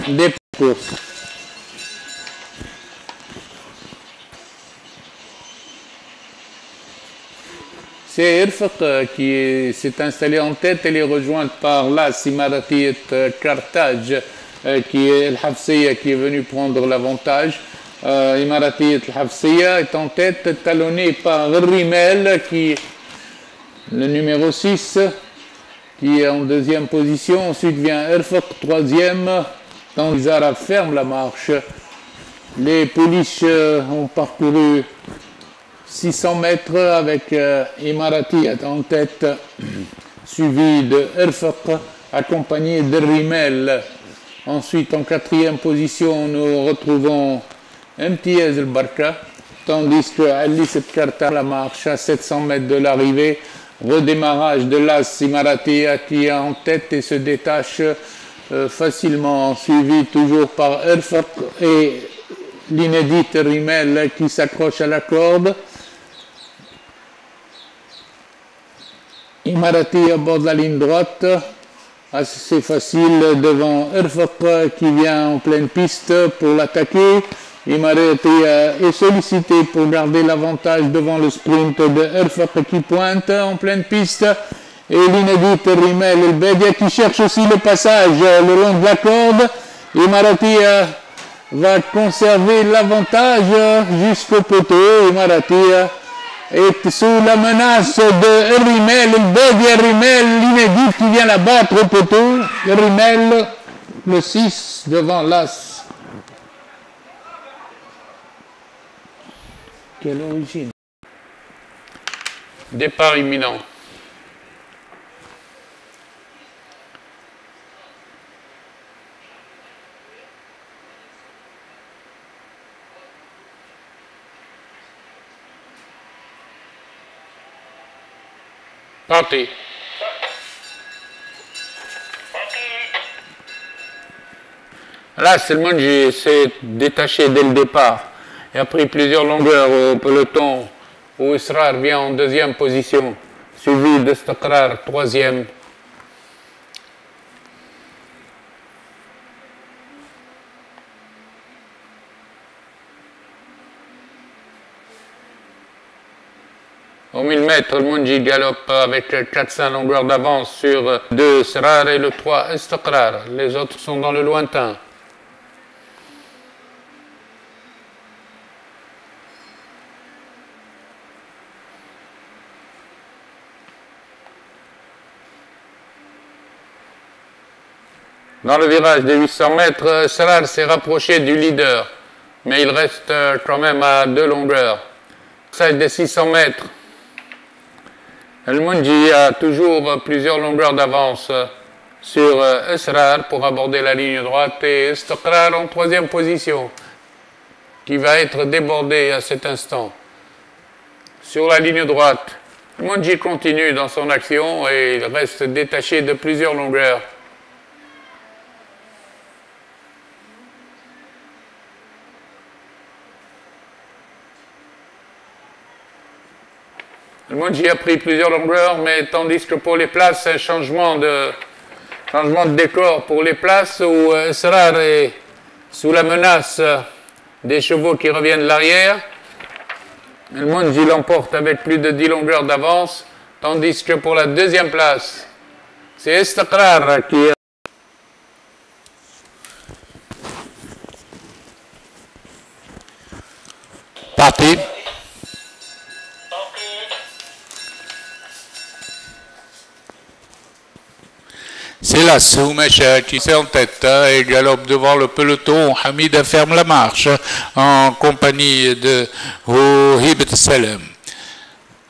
des courses. C'est Irfaq qui s'est installé en tête. Elle est rejointe par l'As Imaratiyat Carthage, qui est Al-Hafsiya, qui est venu prendre l'avantage. Imaratiyat Al-Hafsiya est en tête, talonné par Rimel, qui le numéro 6, qui est en deuxième position. Ensuite vient Irfaq, troisième. Tandis Arab ferme la marche. Les pouliches ont parcouru 600 mètres avec Imaratiyat en tête, suivi de Irfaq, accompagné de Rimel. Ensuite, en quatrième position, nous retrouvons Imtiaz al-Barka, tandis que Ali Karta la marche à 700 mètres de l'arrivée. Redémarrage de l'As Imaratiyat qui est en tête et se détache facilement, suivi toujours par Irfaq et l'inédite Rimel qui s'accroche à la corde. Imaratiyat aborde la ligne droite, assez facile devant Irfaq qui vient en pleine piste pour l'attaquer. Imaratiyat est sollicité pour garder l'avantage devant le sprint de Irfaq qui pointe en pleine piste. Et l'inédite Rimel El-Bedia qui cherche aussi le passage le long de la corde. Imaratiyat va conserver l'avantage jusqu'au poteau. Imaratiyat est sous la menace de Rimel El-Bedia. Rimel, l'inédite qui vient la battre au poteau. Rimel, le 6 devant l'As. Quelle origine? Départ imminent. Parti. Là, Selmanji s'est détaché dès le départ et a pris plusieurs longueurs au peloton où Israr vient en deuxième position, suivi d'Istiqrar, troisième. Au 1000 mètres, le Munji galope avec 400 longueurs d'avance sur 2 Israr et le 3 Istiqrar. Les autres sont dans le lointain. Dans le virage de 800 mètres, Israr s'est rapproché du leader, mais il reste quand même à 2 longueurs. Celle des 600 mètres, El Munji a toujours plusieurs longueurs d'avance sur Israr pour aborder la ligne droite et Istiqrar en troisième position, qui va être débordé à cet instant. Sur la ligne droite, El Munji continue dans son action et il reste détaché de plusieurs longueurs. Le Munji a pris plusieurs longueurs, mais tandis que pour les places, un changement de décor pour les places où Israr est sous la menace des chevaux qui reviennent de l'arrière. Le Munji l'emporte avec plus de 10 longueurs d'avance, tandis que pour la deuxième place, c'est Istiqrar qui est parti. C'est là Soumecha qui est en tête et galope devant le peloton. Hamida ferme la marche en compagnie de Hibat Salem.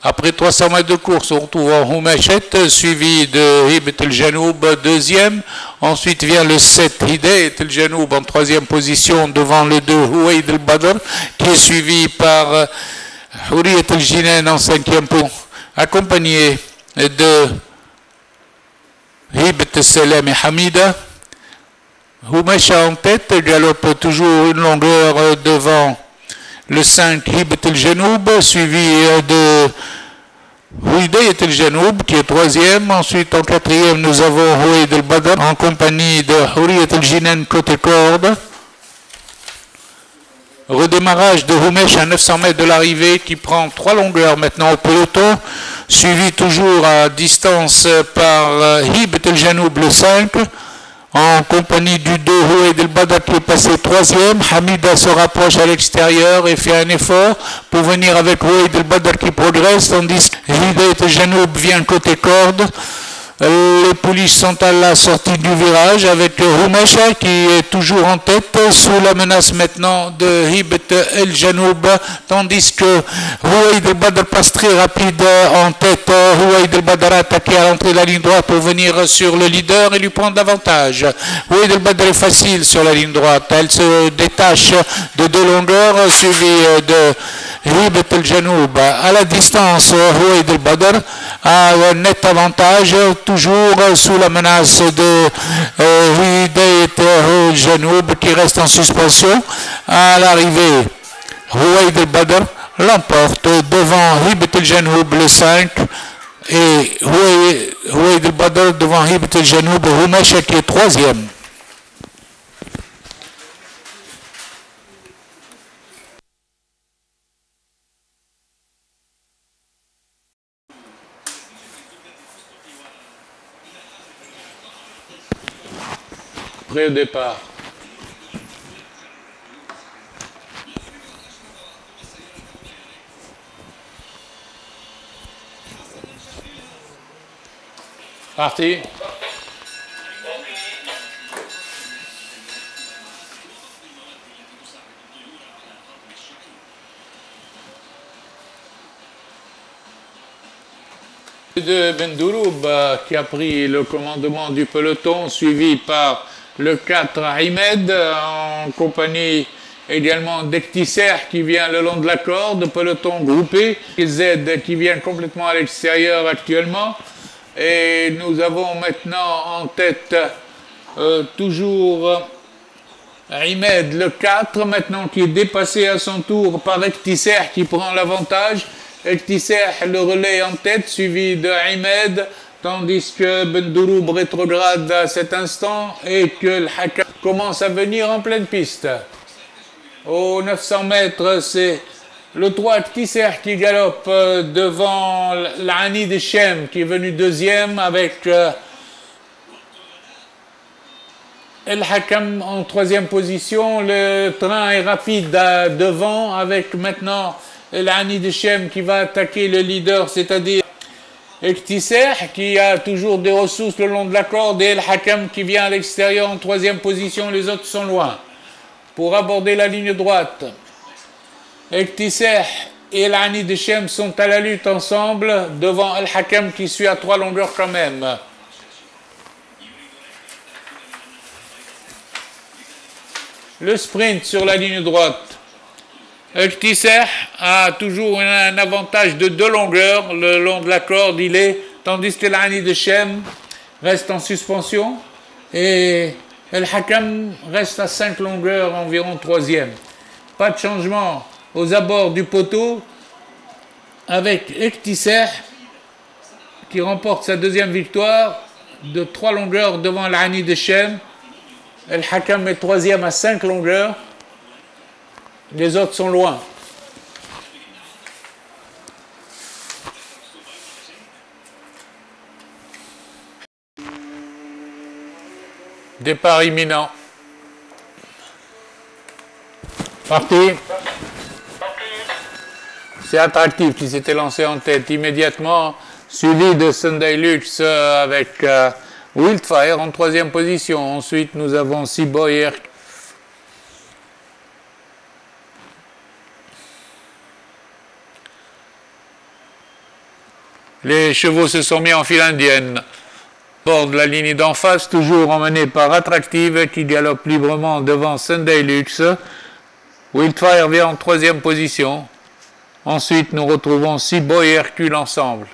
Après 300 mètres de course, on retrouve Houmachet, suivi de Hibat El-Janoub, deuxième. Ensuite vient le 7, Hidayat El-Janoub en troisième position devant le 2, Houaïd El-Badr, qui est suivi par Houriyat El-Jinan en cinquième position, accompagné de Hibat Salem et Hamida. Houmacha en tête, galope toujours une longueur devant le 5 Hibat El-Janoub, suivi de Houidayat el-Janoub qui est troisième. Ensuite en quatrième nous avons Houaid el-Badr en compagnie de Houriyat el-Jinan côté corde. Redémarrage de Houmesh à 900 mètres de l'arrivée qui prend 3 longueurs maintenant au peloton, suivi toujours à distance par Hibat el-Janoub le 5, en compagnie du 2 Houaid el-Badr qui est passé 3e. Hamida se rapproche à l'extérieur et fait un effort pour venir avec Houaid el-Badr qui progresse, tandis que Hidayat el-Janoub vient côté corde. Les pouliches sont à la sortie du virage avec Houmesha qui est toujours en tête sous la menace maintenant de Hibat el-Janoub, tandis que Houaid el-Badr passe très rapide en tête. Houaid el-Badr a attaqué à l'entrée de la ligne droite pour venir sur le leader et lui prendre l'avantage. Houaid el-Badr est facile sur la ligne droite, elle se détache de 2 longueurs suivie de Hibat el-Janoub. À la distance, Houaid el-Badr a un net avantage, toujours sous la menace de Hidayat el-Janoub qui reste en suspension. À l'arrivée, Houaid el-Badr l'emporte devant Hibat el-Janoub le 5 et Houaid el-Badr devant Hibat el-Janoub, Houmesha qui est troisième. Prêt au départ. Parti. De Bendouroub qui a pris le commandement du peloton, suivi par le 4 Ahmed en compagnie également d'Ektisser qui vient le long de la corde, peloton groupé, Z qui vient complètement à l'extérieur actuellement. Et nous avons maintenant en tête toujours Ahmed le 4 maintenant qui est dépassé à son tour par Ektisser qui prend l'avantage. Ektisser le relais en tête suivi de Ahmed, tandis que Bendouroub rétrograde à cet instant et que le Hakam commence à venir en pleine piste. Aux 900 mètres, c'est le 3 Ektisser qui galope devant l'Ani de Shem qui est venu deuxième avec El Hakam en troisième position. Le train est rapide devant avec maintenant l'Ani de Shem qui va attaquer le leader, c'est-à-dire Ektisser qui a toujours des ressources le long de la corde et El Hakam qui vient à l'extérieur en troisième position. Les autres sont loin. Pour aborder la ligne droite, Ektisser et l'Ani de Shem sont à la lutte ensemble devant El Hakam qui suit à 3 longueurs quand même. Le sprint sur la ligne droite. Ektisser a toujours un avantage de 2 longueurs, le long de la corde il est, tandis que l'Ani de Shem reste en suspension et El Hakam reste à 5 longueurs, environ troisième. Pas de changement aux abords du poteau avec Ektisser qui remporte sa deuxième victoire de 3 longueurs devant l'Ani de Shem. El Hakam est troisième à 5 longueurs. Les autres sont loin. Départ imminent. Parti. C'est attractif qui s'était lancé en tête immédiatement, suivi de Sunday Lux avec Wildfire en troisième position. Ensuite, nous avons Seaboyer. Les chevaux se sont mis en file indienne. Bord de la ligne d'en face, toujours emmené par Attractive qui galope librement devant Sunday Lux. Wildfire vient en troisième position. Ensuite, nous retrouvons Seaboy et Hercule ensemble.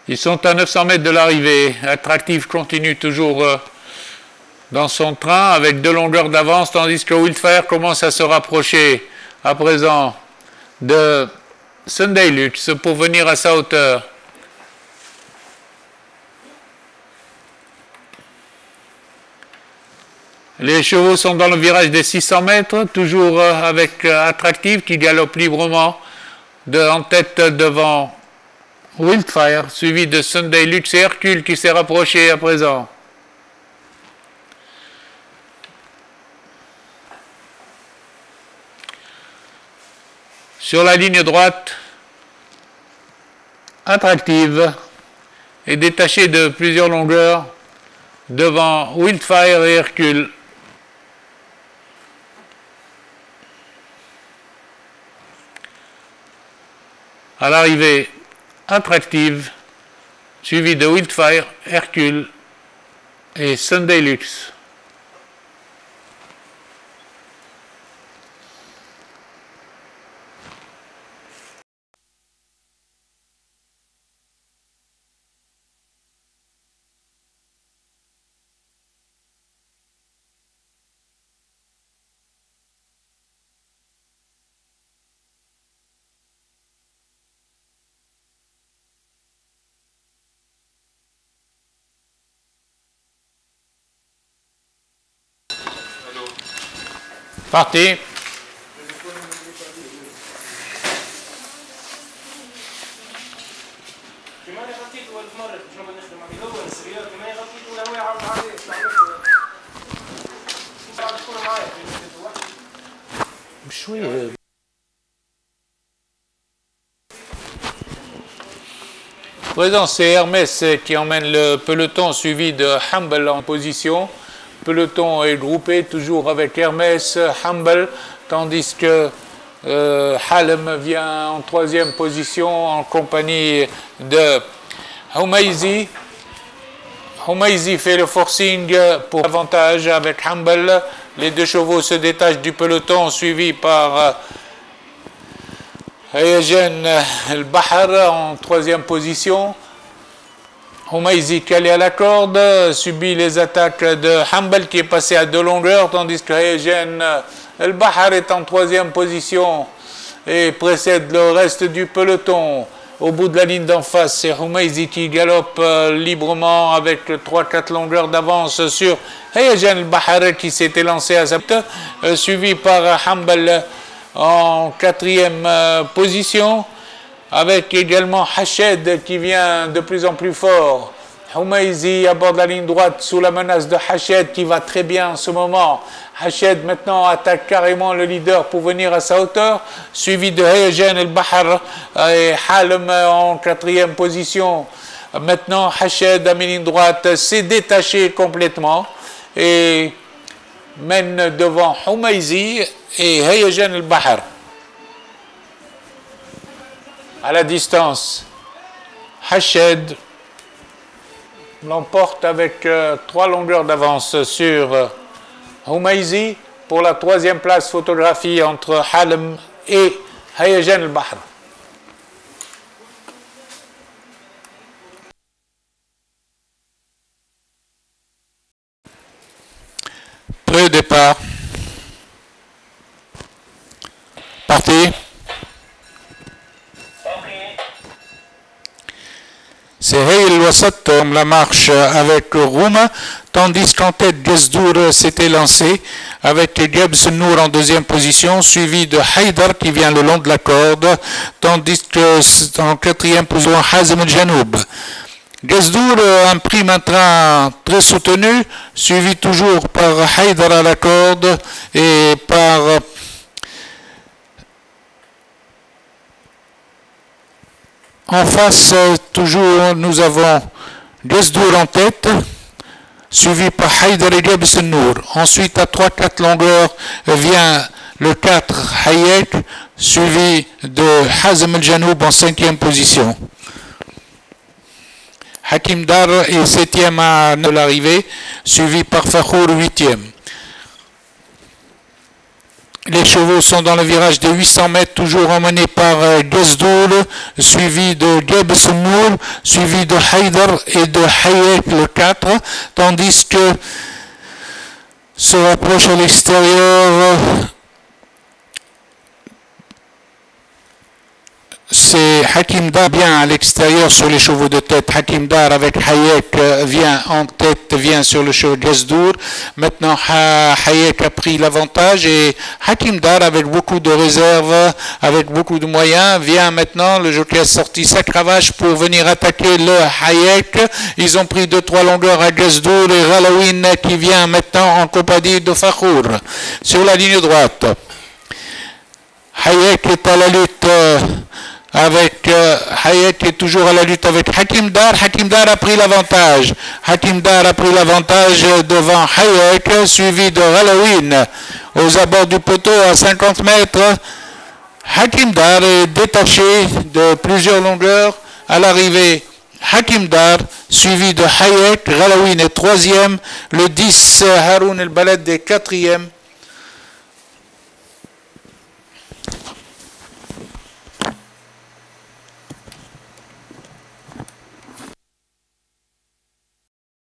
Ils sont à 900 mètres de l'arrivée. Attractive continue toujours dans son train avec 2 longueurs d'avance, tandis que Wildfire commence à se rapprocher à présent de Sunday Lux pour venir à sa hauteur. Les chevaux sont dans le virage des 600 mètres, toujours avec Attractive qui galope librement en tête devant Wildfire, suivi de Sunday Lux et Hercule qui s'est rapproché à présent. Sur la ligne droite, Attractive est détaché de plusieurs longueurs devant Wildfire et Hercule. À l'arrivée, Attractive, suivi de Wildfire, Hercule et Sunday Lux. Parti. Présent, c'est Hermès qui emmène le peloton suivi de Humble en position. Le peloton est groupé toujours avec Hermès, Humble, tandis que Halem vient en 3e position en compagnie de Humaizi. Humaizi fait le forcing pour avantage avec Humble. Les 2 chevaux se détachent du peloton suivi par Hayajan El-Bahar en 3e position. Humaizi calé à la corde, subit les attaques de Humble qui est passé à 2 longueurs, tandis que Hayajan El-Bahar est en 3e position et précède le reste du peloton. Au bout de la ligne d'en face, c'est Humaizi qui galope librement avec 3-4 longueurs d'avance sur Hayajan El-Bahar qui s'était lancé à sa tête, suivi par Humble en 4e position, avec également Hashed qui vient de plus en plus fort. Humaizi aborde la ligne droite sous la menace de Hashed qui va très bien en ce moment. Hashed maintenant attaque carrément le leader pour venir à sa hauteur, suivi de Hayajan El-Bahar et Halem en 4e position. Maintenant Hashed à mi ligne droite s'est détaché complètement et mène devant Humaizi et Hayajan El-Bahar. À la distance, Hashed l'emporte avec 3 longueurs d'avance sur Humaizi pour la 3e place photographie entre Halem et Hayajan El-Bahar. Pré-départ. Parti. C'est Hayel Wassat la marche avec Rouma, tandis qu'en tête Gesdour s'était lancé avec Gebs Nour en 2e position, suivi de Haïdar qui vient le long de la corde, tandis que en 4e position Hazem El-Janoub. Gesdour imprime un train très soutenu, suivi toujours par Haïdar à la corde et par en face, toujours, nous avons Gesdour en tête, suivi par Haïdar et Gebs Nour. Ensuite, à 3-4 longueurs, vient le 4 Hayek, suivi de Hazem El-Janoub en 5e position. Hakim Dar est 7e à l'arrivée, suivi par Fakhour 8e. Les chevaux sont dans le virage de 800 mètres, toujours emmenés par Gezdoul, suivi de Gebesnoul, suivi de Haïdar et de Hayek le 4, tandis que se rapproche à l'extérieur, c'est Hakim Dar bien à l'extérieur sur les chevaux de tête. Hakim Dar avec Hayek vient en tête, vient sur le cheval Gezdour. Maintenant, Hayek a pris l'avantage et Hakim Dar avec beaucoup de réserves, avec beaucoup de moyens, vient maintenant. Le jockey a sorti sa cravache pour venir attaquer le Hayek. Ils ont pris 2-3 longueurs à Gezdour et Ralawin qui vient maintenant en compagnie de Fakhour sur la ligne droite. Hayek est à la lutte avec Hayek est toujours à la lutte avec Hakim Dar. Hakim Dar a pris l'avantage. Hakim Dar a pris l'avantage devant Hayek, suivi de Ralawin aux abords du poteau à 50 mètres. Hakim Dar est détaché de plusieurs longueurs à l'arrivée. Hakim Dar, suivi de Hayek. Ralawin est troisième. Le 10, Haroun El Baled est quatrième.